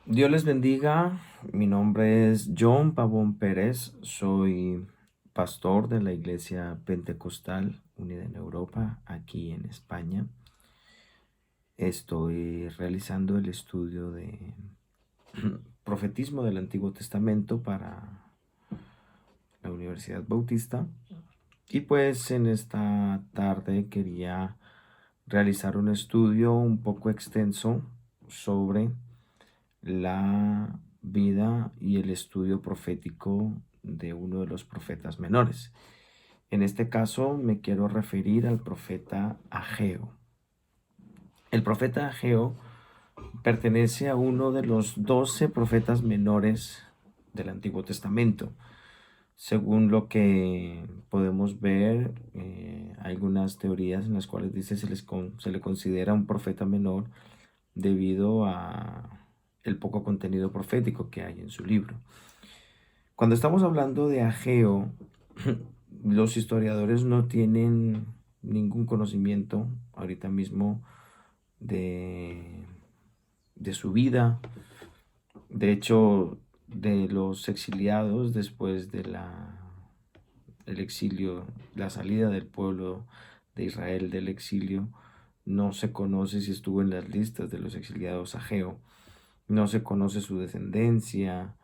Dios les bendiga. Mi nombre es John Pavón Pérez. Soy pastor de la Iglesia Pentecostal Unida en Europa, aquí en España. Estoy realizando el estudio de profetismo del Antiguo Testamento para la Universidad Bautista. Y pues en esta tarde quería realizar un estudio un poco extenso sobre la vida y el estudio profético de uno de los profetas menores. En este caso me quiero referir al profeta Ageo. El profeta Ageo pertenece a uno de los 12 profetas menores del Antiguo Testamento. Según lo que podemos ver, algunas teorías en las cuales dice se le considera un profeta menor debido a el poco contenido profético que hay en su libro. Cuando estamos hablando de Ageo, los historiadores no tienen ningún conocimiento ahorita mismo de, de su vida. De hecho, de los exiliados después de el exilio, la salida del pueblo de Israel del exilio, no se conoce si estuvo en las listas de los exiliados Ageo. No se conoce su descendencia,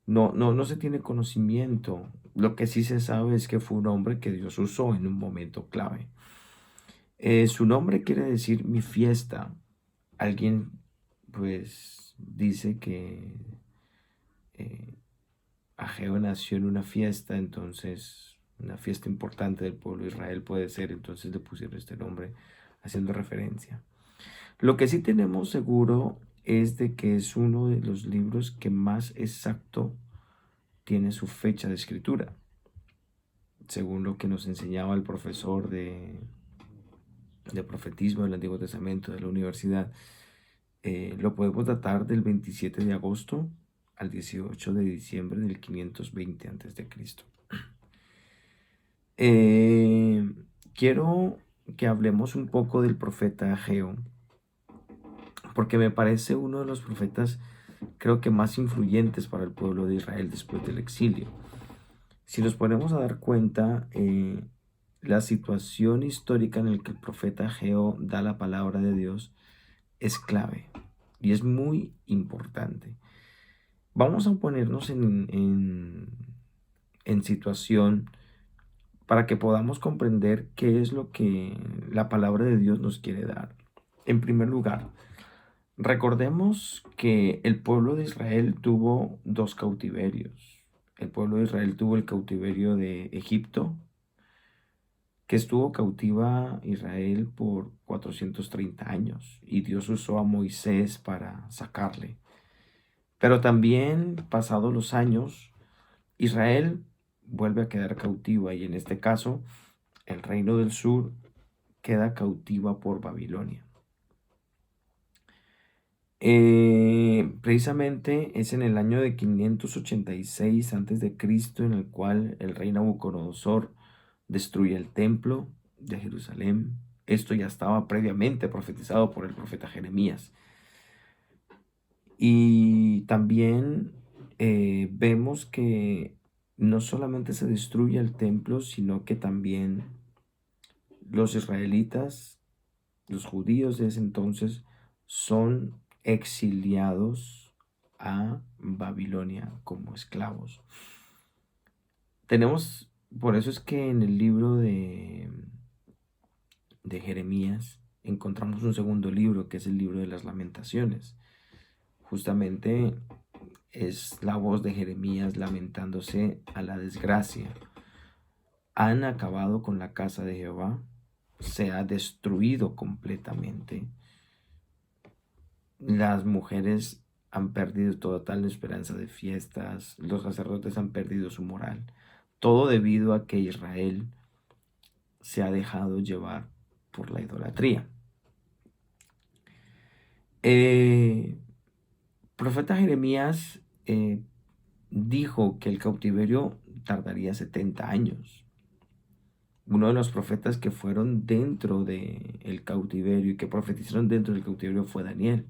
no se tiene conocimiento. Lo que sí se sabe es que fue un hombre que Dios usó en un momento clave. Su nombre quiere decir mi fiesta. Alguien pues dice que eh, Ageo nació en una fiesta, entonces una fiesta importante del pueblo de Israel puede ser, entonces le pusieron este nombre haciendo referencia. Lo que sí tenemos seguro es de que es uno de los libros que más exacto tiene su fecha de escritura, según lo que nos enseñaba el profesor de profetismo del Antiguo Testamento de la universidad. Lo podemos datar del 27 de agosto al 18 de diciembre del 520 a.C. Eh, quiero que hablemos un poco del profeta Ageo, porque me parece uno de los profetas, creo que más influyentes para el pueblo de Israel después del exilio. Si nos ponemos a dar cuenta, la situación histórica en la que el profeta Ageo da la palabra de Dios es clave y es muy importante. Vamos a ponernos en situación para que podamos comprender qué es lo que la palabra de Dios nos quiere dar. En primer lugar, recordemos que el pueblo de Israel tuvo dos cautiverios. El pueblo de Israel tuvo el cautiverio de Egipto, que estuvo cautiva Israel por 430 años y Dios usó a Moisés para sacarle. Pero también, pasados los años, Israel vuelve a quedar cautiva y en este caso el reino del sur queda cautiva por Babilonia. Precisamente es en el año de 586 a.C. en el cual el rey Nabucodonosor destruye el templo de Jerusalén. Esto ya estaba previamente profetizado por el profeta Jeremías. Y también vemos que no solamente se destruye el templo, sino que también los israelitas, los judíos de ese entonces, son exiliados a Babilonia como esclavos. Tenemos, por eso es que en el libro de Jeremías encontramos un segundo libro, que es el libro de las lamentaciones. Justamente es la voz de Jeremías lamentándose a la desgracia. Han acabado con la casa de Jehová, se ha destruido completamente. Las mujeres han perdido total esperanza de fiestas, los sacerdotes han perdido su moral. Todo debido a que Israel se ha dejado llevar por la idolatría. Eh, profeta Jeremías dijo que el cautiverio tardaría 70 años. Uno de los profetas que fueron dentro del cautiverio y que profetizaron dentro del cautiverio fue Daniel.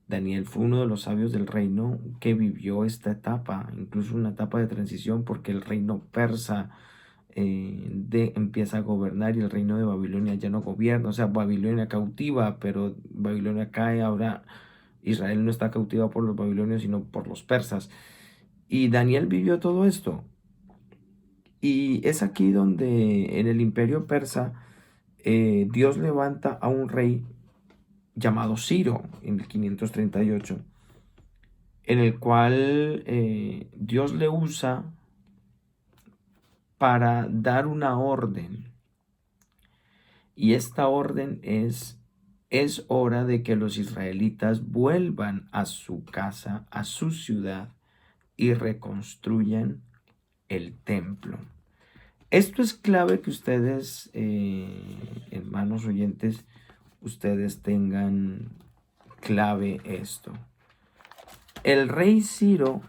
Daniel fue uno de los sabios del reino que vivió esta etapa, incluso una etapa de transición, porque el reino persa empieza a gobernar y el reino de Babilonia ya no gobierna. O sea, Babilonia cautiva, pero Babilonia cae. Ahora Israel no está cautiva por los babilonios, sino por los persas. Y Daniel vivió todo esto. Y es aquí donde en el imperio persa Dios levanta a un rey llamado Ciro en el 538, en el cual Dios le usa para dar una orden. Y esta orden es hora de que los israelitas vuelvan a su casa, a su ciudad, y reconstruyan el templo. Esto es clave que ustedes, hermanos oyentes, ustedes tengan clave esto. El rey Ciro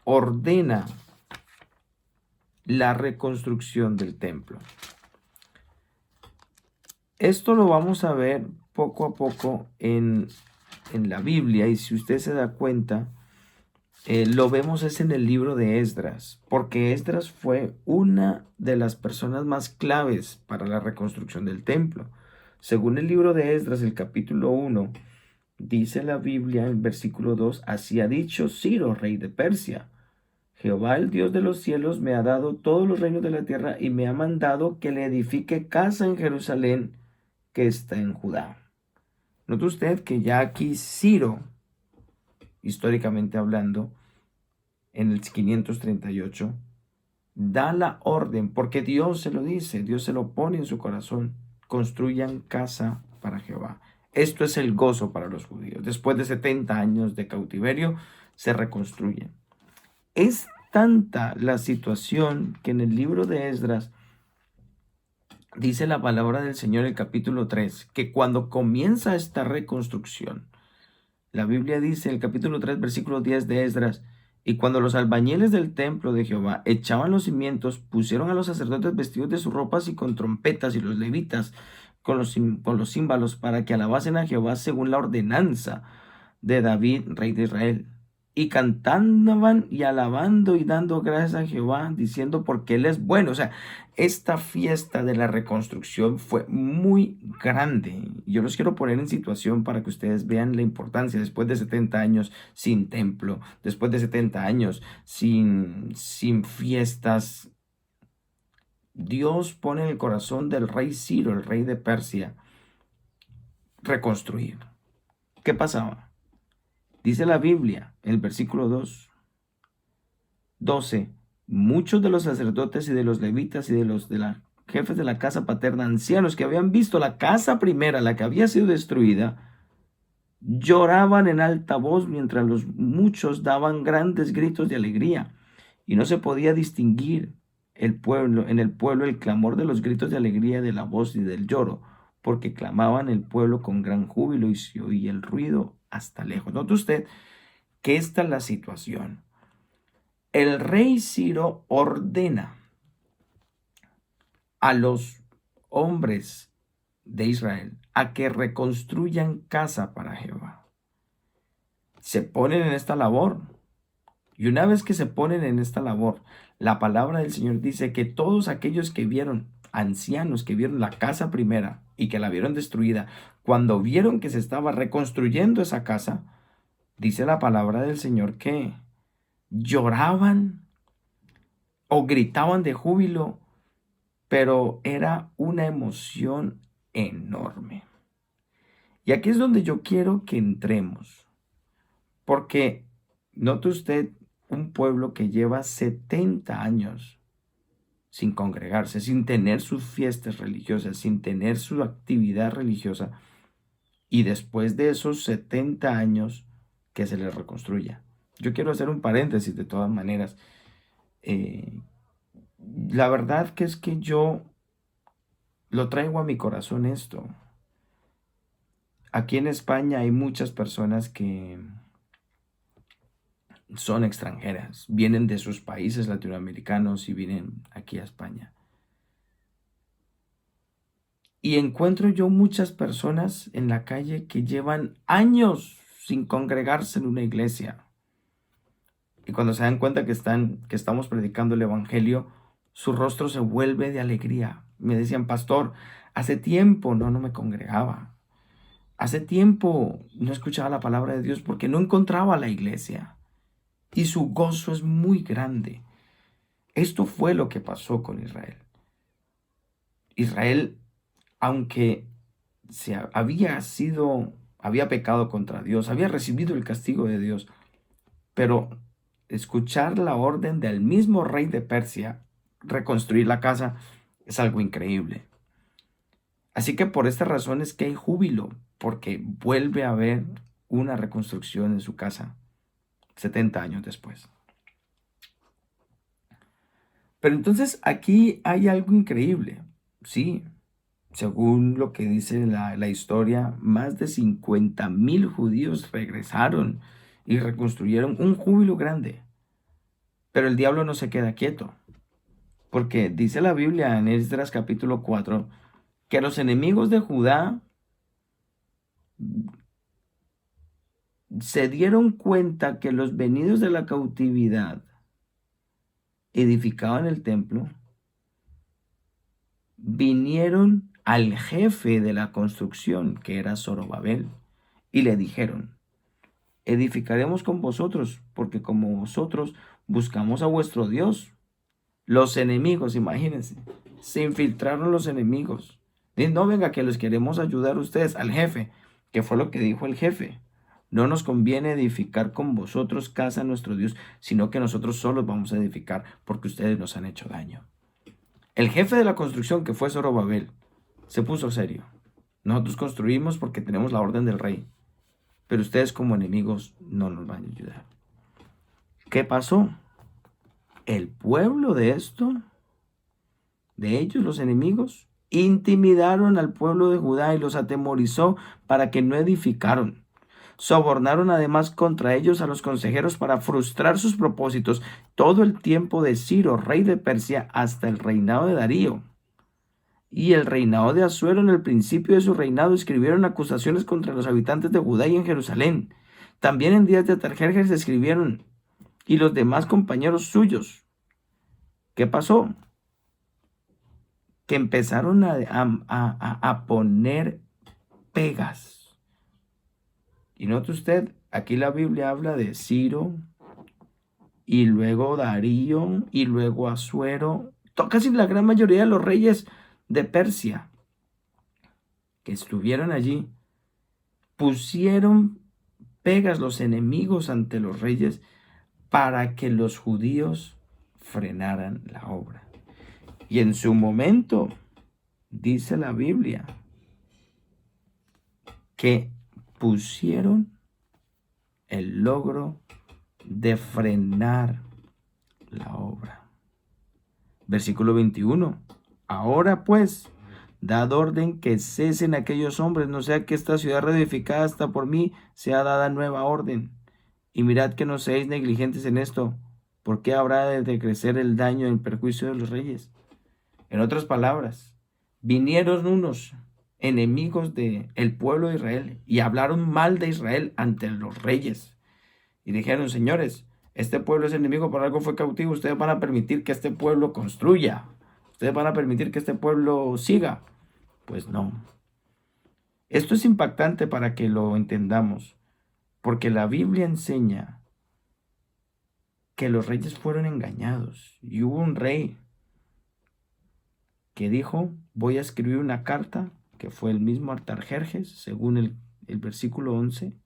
ordena la reconstrucción del templo. Esto lo vamos a ver poco a poco en la Biblia, y si usted se da cuenta, lo vemos es en el libro de Esdras, porque Esdras fue una de las personas más claves para la reconstrucción del templo. Según el libro de Esdras, el capítulo 1, dice la Biblia en versículo 2, así ha dicho Ciro, rey de Persia: Jehová, el Dios de los cielos, me ha dado todos los reinos de la tierra y me ha mandado que le edifique casa en Jerusalén, que está en Judá. Nota usted que ya aquí Ciro, históricamente hablando, en el 538, da la orden, porque Dios se lo dice, Dios se lo pone en su corazón: construyan casa para Jehová. Esto es el gozo para los judíos. Después de 70 años de cautiverio, se reconstruyen. Es tanta la situación que en el libro de Esdras dice la palabra del Señor en el capítulo 3, que cuando comienza esta reconstrucción, la Biblia dice en el capítulo 3, versículo 10 de Esdras: y cuando los albañiles del templo de Jehová echaban los cimientos, pusieron a los sacerdotes vestidos de sus ropas y con trompetas, y los levitas con los címbalos, para que alabasen a Jehová según la ordenanza de David, rey de Israel. Y cantaban y alabando y dando gracias a Jehová, diciendo: porque Él es bueno. O sea, esta fiesta de la reconstrucción fue muy grande. Yo los quiero poner en situación para que ustedes vean la importancia. Después de 70 años sin templo, después de 70 años sin fiestas, Dios pone en el corazón del rey Ciro, el rey de Persia, reconstruir. ¿Qué pasaba? Dice la Biblia, en el versículo 12: muchos de los sacerdotes y de los levitas y de los jefes de la casa paterna, ancianos que habían visto la casa primera, la que había sido destruida, lloraban en alta voz, mientras los muchos daban grandes gritos de alegría, y no se podía distinguir en el pueblo el clamor de los gritos de alegría, de la voz y del lloro, porque clamaban el pueblo con gran júbilo y se oía el ruido hasta lejos. Note usted que esta es la situación. El rey Ciro ordena a los hombres de Israel a que reconstruyan casa para Jehová. Se ponen en esta labor. Y una vez que se ponen en esta labor, la palabra del Señor dice que todos aquellos que vieron, ancianos que vieron la casa primera y que la vieron destruida, cuando vieron que se estaba reconstruyendo esa casa, dice la palabra del Señor que lloraban o gritaban de júbilo, pero era una emoción enorme. Y aquí es donde yo quiero que entremos, porque note usted un pueblo que lleva 70 años sin congregarse, sin tener sus fiestas religiosas, sin tener su actividad religiosa, y después de esos 70 años que se les reconstruya. Yo quiero hacer un paréntesis de todas maneras. Eh, la verdad que es que yo lo traigo a mi corazón esto. Aquí en España hay muchas personas que son extranjeras, vienen de sus países latinoamericanos y vienen aquí a España. Y encuentro yo muchas personas en la calle que llevan años sin congregarse en una iglesia. Y cuando se dan cuenta que estamos predicando el evangelio, su rostro se vuelve de alegría. Me decían, pastor, hace tiempo no me congregaba. Hace tiempo no escuchaba la palabra de Dios porque no encontraba la iglesia. Y su gozo es muy grande. Esto fue lo que pasó con Israel. Israel, aunque había pecado contra Dios, había recibido el castigo de Dios, pero escuchar la orden del mismo rey de Persia reconstruir la casa es algo increíble. Así que por esta razón es que hay júbilo, porque vuelve a haber una reconstrucción en su casa 70 años después. Pero entonces aquí hay algo increíble. Sí, según lo que dice la historia, más de 50,000 judíos regresaron y reconstruyeron un júbilo grande. Pero el diablo no se queda quieto, porque dice la Biblia en Esdras capítulo 4 que los enemigos de Judá se dieron cuenta que los venidos de la cautividad edificaban el templo, vinieron al jefe de la construcción, que era Zorobabel, y le dijeron, edificaremos con vosotros, porque como vosotros buscamos a vuestro Dios. Los enemigos, imagínense, se infiltraron los enemigos. No, venga, que les queremos ayudar a ustedes, al jefe, que fue lo que dijo el jefe. No nos conviene edificar con vosotros casa a nuestro Dios, sino que nosotros solos vamos a edificar porque ustedes nos han hecho daño. El jefe de la construcción, que fue Zorobabel, se puso serio. Nosotros construimos porque tenemos la orden del rey, pero ustedes como enemigos no nos van a ayudar. ¿Qué pasó? El pueblo de ellos, los enemigos, intimidaron al pueblo de Judá y los atemorizó para que no edificaron. Sobornaron además contra ellos a los consejeros para frustrar sus propósitos todo el tiempo de Ciro, rey de Persia, hasta el reinado de Darío. Y el reinado de Asuero, en el principio de su reinado, escribieron acusaciones contra los habitantes de Judá y en Jerusalén. También en días de Artajerjes escribieron, y los demás compañeros suyos. ¿Qué pasó? Que empezaron a poner pegas. Y note usted, aquí la Biblia habla de Ciro, y luego Darío, y luego Asuero, casi la gran mayoría de los reyes de Persia que estuvieron allí, pusieron pegas los enemigos ante los reyes para que los judíos frenaran la obra. Y en su momento, dice la Biblia, que pusieron el logro de frenar la obra. Versículo 21. Ahora pues, dad orden que cesen aquellos hombres, no sea que esta ciudad reedificada hasta por mí sea dada nueva orden. Y mirad que no seáis negligentes en esto, porque habrá de decrecer el daño y el perjuicio de los reyes. En otras palabras, vinieron unos enemigos del pueblo de Israel y hablaron mal de Israel ante los reyes. Y dijeron, señores, este pueblo es enemigo, por algo fue cautivo, ustedes van a permitir que este pueblo construya, ustedes van a permitir que este pueblo siga. Pues no. Esto es impactante para que lo entendamos, porque la Biblia enseña que los reyes fueron engañados y hubo un rey que dijo, voy a escribir una carta, que fue el mismo Artajerjes, según el versículo 11,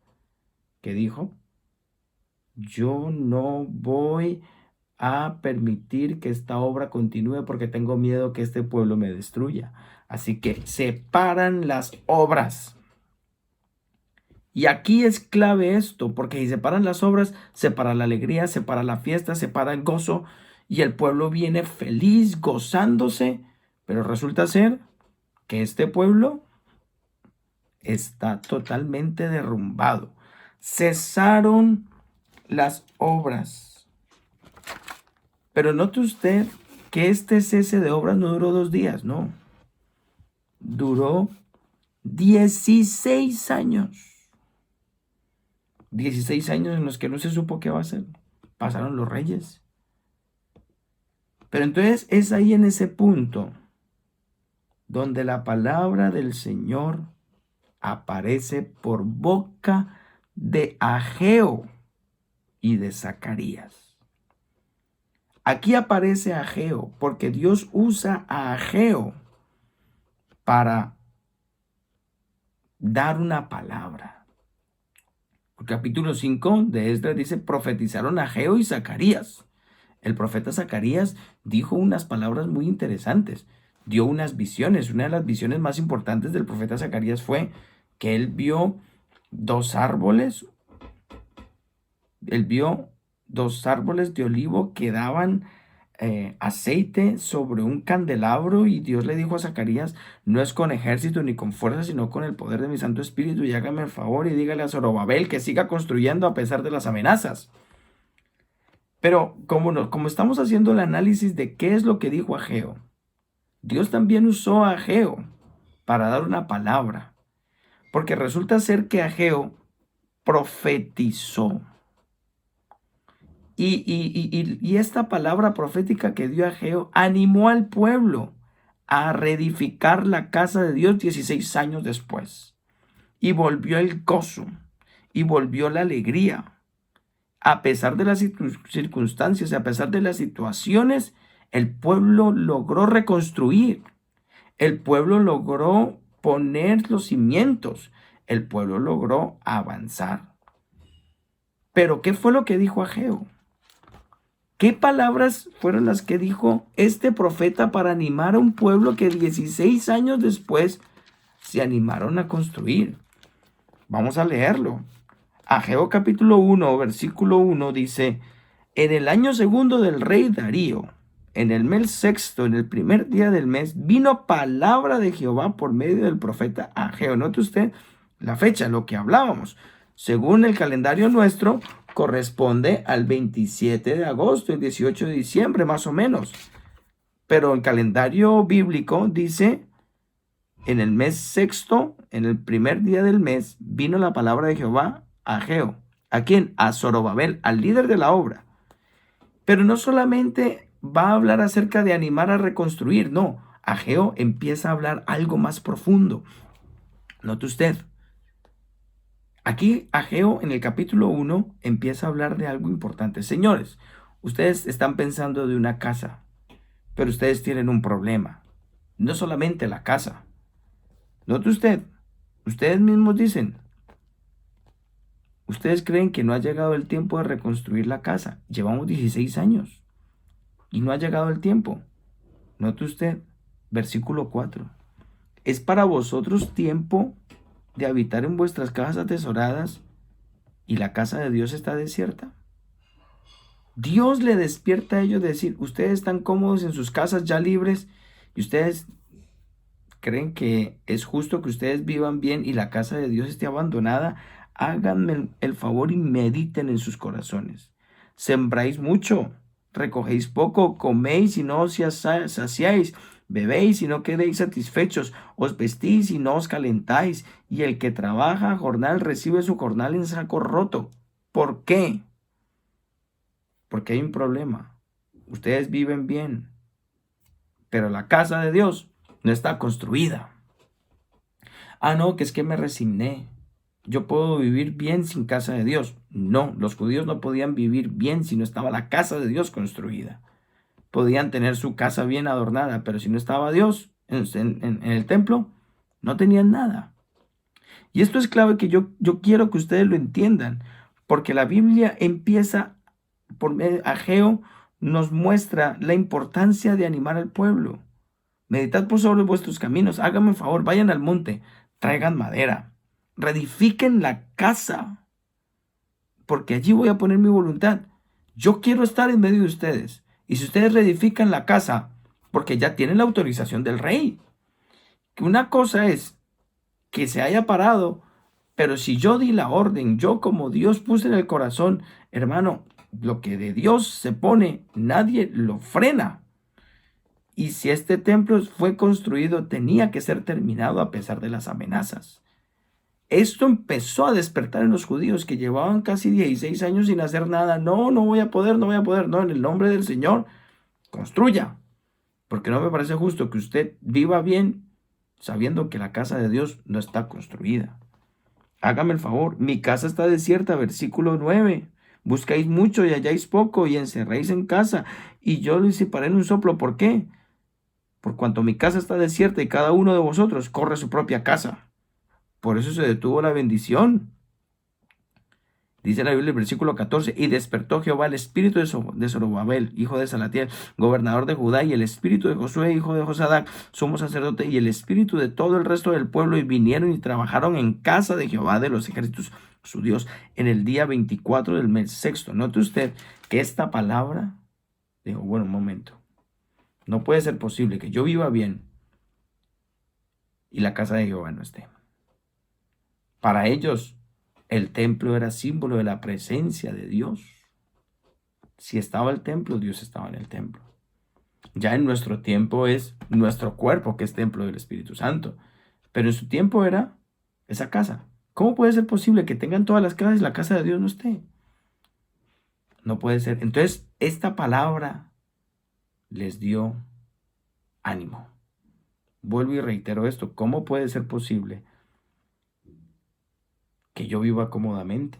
que dijo, yo no voy a permitir que esta obra continúe porque tengo miedo que este pueblo me destruya. Así que separan las obras. Y aquí es clave esto, porque si separan las obras, separa la alegría, separa la fiesta, separa el gozo, y el pueblo viene feliz, gozándose. Pero resulta ser que este pueblo está totalmente derrumbado. Cesaron las obras. Pero note usted que este cese de obras no duró 2 días, no. duró 16 años. 16 años en los que no se supo qué va a hacer. Pasaron los reyes. Pero entonces es ahí en ese punto donde la palabra del Señor aparece por boca de Ageo y de Zacarías. Aquí aparece Ageo porque Dios usa a Ageo para dar una palabra. El capítulo 5 de Esdras dice, profetizaron Ageo y Zacarías. El profeta Zacarías dijo unas palabras muy interesantes, dio unas visiones. Una de las visiones más importantes del profeta Zacarías fue que él vio dos árboles de olivo que daban aceite sobre un candelabro, y Dios le dijo a Zacarías, no es con ejército ni con fuerza, sino con el poder de mi Santo Espíritu, y hágame el favor y dígale a Zorobabel que siga construyendo a pesar de las amenazas. Pero como estamos haciendo el análisis de qué es lo que dijo Ageo, Dios también usó a Ageo para dar una palabra, porque resulta ser que Ageo profetizó. Y esta palabra profética que dio Ageo animó al pueblo a reedificar la casa de Dios 16 años después. Y volvió el gozo, y volvió la alegría. A pesar de las circunstancias, a pesar de las situaciones, el pueblo logró reconstruir. El pueblo logró poner los cimientos. El pueblo logró avanzar. Pero ¿qué fue lo que dijo Ageo? ¿Qué palabras fueron las que dijo este profeta para animar a un pueblo que 16 años después se animaron a construir? Vamos a leerlo. Ageo capítulo 1, versículo 1 dice, en el año segundo del rey Darío, en el mes sexto, en el primer día del mes, vino palabra de Jehová por medio del profeta Ageo. Note usted la fecha, lo que hablábamos. Según el calendario nuestro, corresponde al 27 de agosto, el 18 de diciembre, más o menos. Pero el calendario bíblico dice, en el mes sexto, en el primer día del mes, vino la palabra de Jehová a Ageo. ¿A quién? A Zorobabel, al líder de la obra. Pero no solamente va a hablar acerca de animar a reconstruir, no. Ageo empieza a hablar algo más profundo. Note usted. Aquí Ageo en el capítulo 1 empieza a hablar de algo importante. Señores, ustedes están pensando de una casa, pero ustedes tienen un problema. No solamente la casa. Note usted, ustedes mismos dicen, ustedes creen que no ha llegado el tiempo de reconstruir la casa. Llevamos 16 años y no ha llegado el tiempo. Note usted, versículo 4. ¿Es para vosotros tiempo de habitar en vuestras casas atesoradas y la casa de Dios está desierta? Dios le despierta a ellos de decir, ustedes están cómodos en sus casas ya libres y ustedes creen que es justo que ustedes vivan bien y la casa de Dios esté abandonada. Háganme el favor y mediten en sus corazones. Sembráis mucho, recogéis poco, coméis y no os saciáis, bebéis y no quedéis satisfechos, os vestís y no os calentáis, y el que trabaja a jornal recibe su jornal en saco roto. ¿Por qué? Porque hay un problema. Ustedes viven bien, pero la casa de Dios no está construida. Ah, no, que es que me resigné. Yo puedo vivir bien sin casa de Dios. No, los judíos no podían vivir bien si no estaba la casa de Dios construida. Podían tener su casa bien adornada, pero si no estaba Dios en el templo, no tenían nada. Y esto es clave que yo quiero que ustedes lo entiendan, porque la Biblia empieza, por medio de Ageo, nos muestra la importancia de animar al pueblo. Meditad por sobre vuestros caminos, háganme un favor, vayan al monte, traigan madera, reedifiquen la casa, porque allí voy a poner mi voluntad. Yo quiero estar en medio de ustedes. Y si ustedes reedifican la casa, porque ya tienen la autorización del rey. Que una cosa es que se haya parado, pero si yo di la orden, yo como Dios puse en el corazón, hermano, lo que de Dios se pone, nadie lo frena. Y si este templo fue construido, tenía que ser terminado a pesar de las amenazas. Esto empezó a despertar en los judíos que llevaban casi 16 años sin hacer nada. No, no voy a poder, no voy a poder. No, en el nombre del Señor, construya. Porque no me parece justo que usted viva bien sabiendo que la casa de Dios no está construida. Hágame el favor, mi casa está desierta, versículo 9. Buscáis mucho y halláis poco y encerréis en casa y yo lo disiparé en un soplo. ¿Por qué? Por cuanto mi casa está desierta y cada uno de vosotros corre su propia casa. Por eso se detuvo la bendición. Dice la Biblia, el versículo 14, y despertó Jehová el espíritu de Zorobabel, hijo de Salatiel, gobernador de Judá, y el espíritu de Josué, hijo de Josadac, sumo sacerdote, y el espíritu de todo el resto del pueblo, y vinieron y trabajaron en casa de Jehová de los ejércitos, su Dios, en el día 24 del mes sexto. Note usted que esta palabra, dijo, bueno, un momento, no puede ser posible que yo viva bien y la casa de Jehová no esté. Para ellos, el templo era símbolo de la presencia de Dios. Si estaba el templo, Dios estaba en el templo. Ya en nuestro tiempo es nuestro cuerpo que es templo del Espíritu Santo. Pero en su tiempo era esa casa. ¿Cómo puede ser posible que tengan todas las casas y la casa de Dios no esté? No puede ser. Entonces, esta palabra les dio ánimo. Vuelvo y reitero esto. ¿Cómo puede ser posible que yo viva cómodamente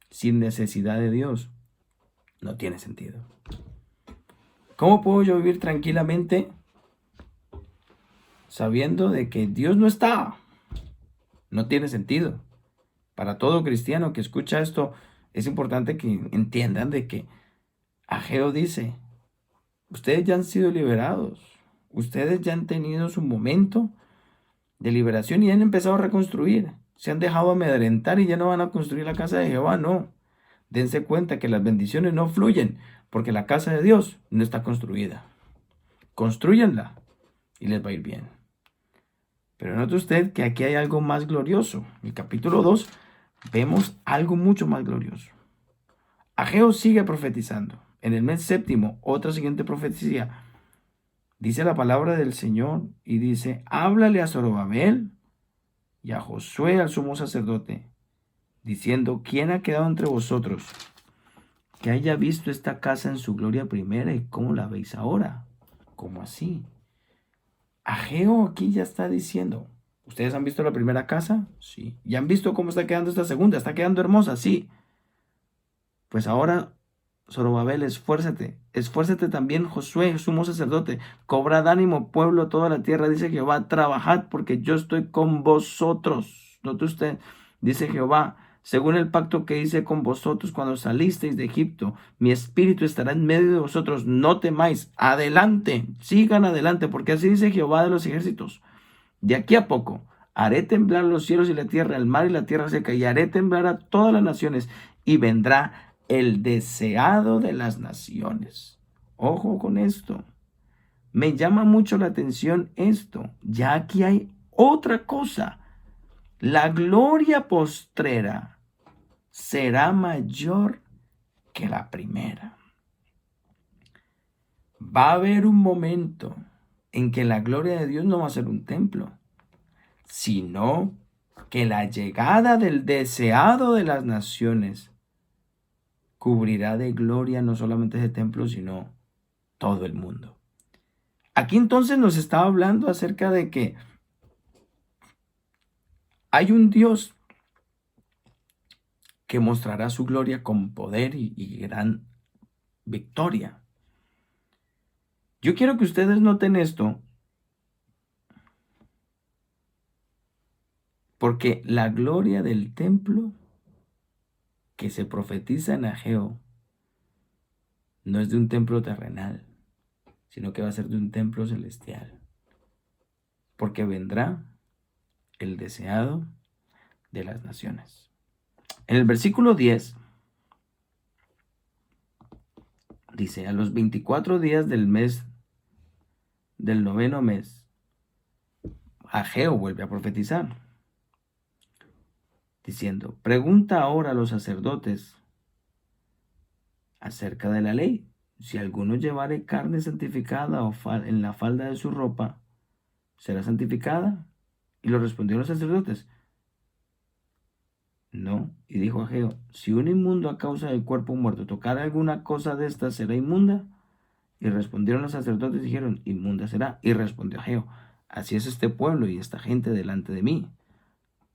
sin necesidad de Dios? No tiene sentido. ¿Cómo puedo yo vivir tranquilamente sabiendo de que Dios no está? No tiene sentido. Para todo cristiano que escucha esto, es importante que entiendan de que Ageo dice, ustedes ya han sido liberados, ustedes ya han tenido su momento de liberación y han empezado a reconstruir. Se han dejado amedrentar y ya no van a construir la casa de Jehová, no. Dense cuenta que las bendiciones no fluyen porque la casa de Dios no está construida. Constrúyanla y les va a ir bien. Pero note usted que aquí hay algo más glorioso. En el capítulo 2 vemos algo mucho más glorioso. Ageo sigue profetizando. En el mes séptimo, otra siguiente profecía. Dice la palabra del Señor y dice, háblale a Zorobabel y a Josué, al sumo sacerdote, diciendo, ¿quién ha quedado entre vosotros que haya visto esta casa en su gloria primera y cómo la veis ahora? ¿Cómo así? Ageo aquí ya está diciendo, ¿ustedes han visto la primera casa? Sí. ¿Ya han visto cómo está quedando esta segunda? ¿Está quedando hermosa? Sí. Pues ahora, Zorobabel, esfuérzate también, Josué, sumo sacerdote, cobrad ánimo, pueblo, toda la tierra, dice Jehová, trabajad porque yo estoy con vosotros. Note usted, dice Jehová, según el pacto que hice con vosotros cuando salisteis de Egipto, mi espíritu estará en medio de vosotros, no temáis, adelante, sigan adelante, porque así dice Jehová de los ejércitos. De aquí a poco haré temblar los cielos y la tierra, el mar y la tierra seca, y haré temblar a todas las naciones, y vendrá el deseado de las naciones. Ojo con esto. Me llama mucho la atención esto. Ya aquí hay otra cosa. La gloria postrera será mayor que la primera. Va a haber un momento en que la gloria de Dios no va a ser un templo, sino que la llegada del deseado de las naciones cubrirá de gloria no solamente ese templo, sino todo el mundo. Aquí entonces nos estaba hablando acerca de que hay un Dios que mostrará su gloria con poder y gran victoria. Yo quiero que ustedes noten esto, porque la gloria del templo que se profetiza en Ageo no es de un templo terrenal, sino que va a ser de un templo celestial. Porque vendrá el deseado de las naciones. En el versículo 10 dice, a los 24 días del mes, del noveno mes, Ageo vuelve a profetizar, diciendo, pregunta ahora a los sacerdotes acerca de la ley. si alguno llevare carne santificada en la falda de su ropa, ¿será santificada? Y lo respondieron los sacerdotes, no. Y dijo Ageo, si un inmundo a causa del cuerpo muerto tocara alguna cosa de estas, ¿será inmunda? Y respondieron los sacerdotes y dijeron, inmunda será. Y respondió Ageo, así es este pueblo y esta gente delante de mí.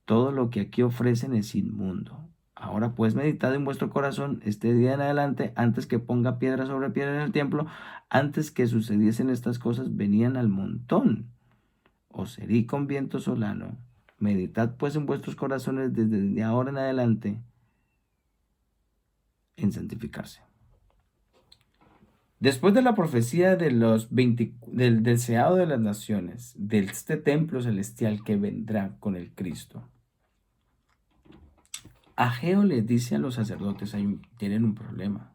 Todo lo que aquí ofrecen es inmundo. Ahora pues meditad en vuestro corazón este día en adelante, antes que ponga piedra sobre piedra en el templo, antes que sucediesen estas cosas, venían al montón. Os herí con viento solano. Meditad pues en vuestros corazones desde ahora en adelante en santificarse. Después de la profecía de del deseado de las naciones, de este templo celestial que vendrá con el Cristo, Ageo les dice a los sacerdotes, tienen un problema.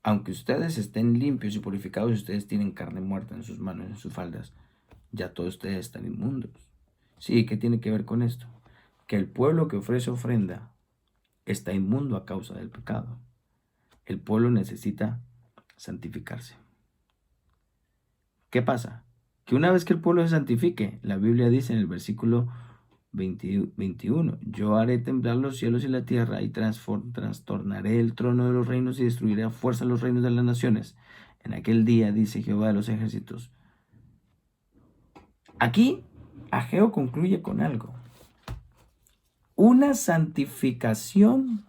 Aunque ustedes estén limpios y purificados, ustedes tienen carne muerta en sus manos, en sus faldas, ya todos ustedes están inmundos. Sí, ¿qué tiene que ver con esto? Que el pueblo que ofrece ofrenda está inmundo a causa del pecado. El pueblo necesita santificarse. ¿Qué pasa? Que una vez que el pueblo se santifique, la Biblia dice en el versículo 21, yo haré temblar los cielos y la tierra y trastornaré el trono de los reinos y destruiré a fuerza los reinos de las naciones. En aquel día, dice Jehová de los ejércitos. Aquí, Ageo concluye con algo. Una santificación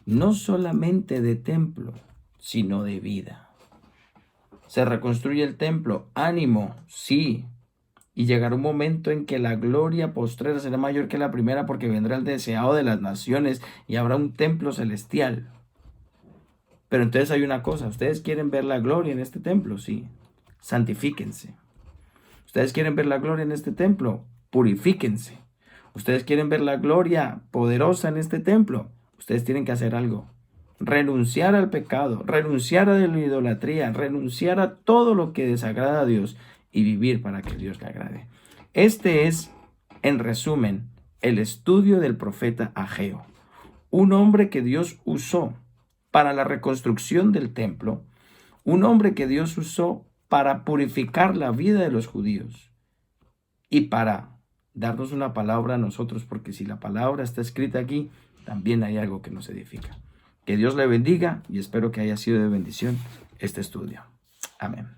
no solamente de templo, sino de vida. Se reconstruye el templo, ánimo, sí. Y llegará un momento en que la gloria postrera será mayor que la primera, porque vendrá el deseado de las naciones y habrá un templo celestial. Pero entonces hay una cosa, ¿ustedes quieren ver la gloria en este templo? Sí, santifíquense. ¿Ustedes quieren ver la gloria en este templo? Purifíquense. ¿Ustedes quieren ver la gloria poderosa en este templo? Ustedes tienen que hacer algo. Renunciar al pecado, renunciar a la idolatría, renunciar a todo lo que desagrada a Dios y vivir para que Dios le agrade. Este es, en resumen, el estudio del profeta Ageo, un hombre que Dios usó para la reconstrucción del templo, un hombre que Dios usó para purificar la vida de los judíos y para darnos una palabra a nosotros, porque si la palabra está escrita aquí, también hay algo que nos edifica. Que Dios le bendiga y espero que haya sido de bendición este estudio. Amén.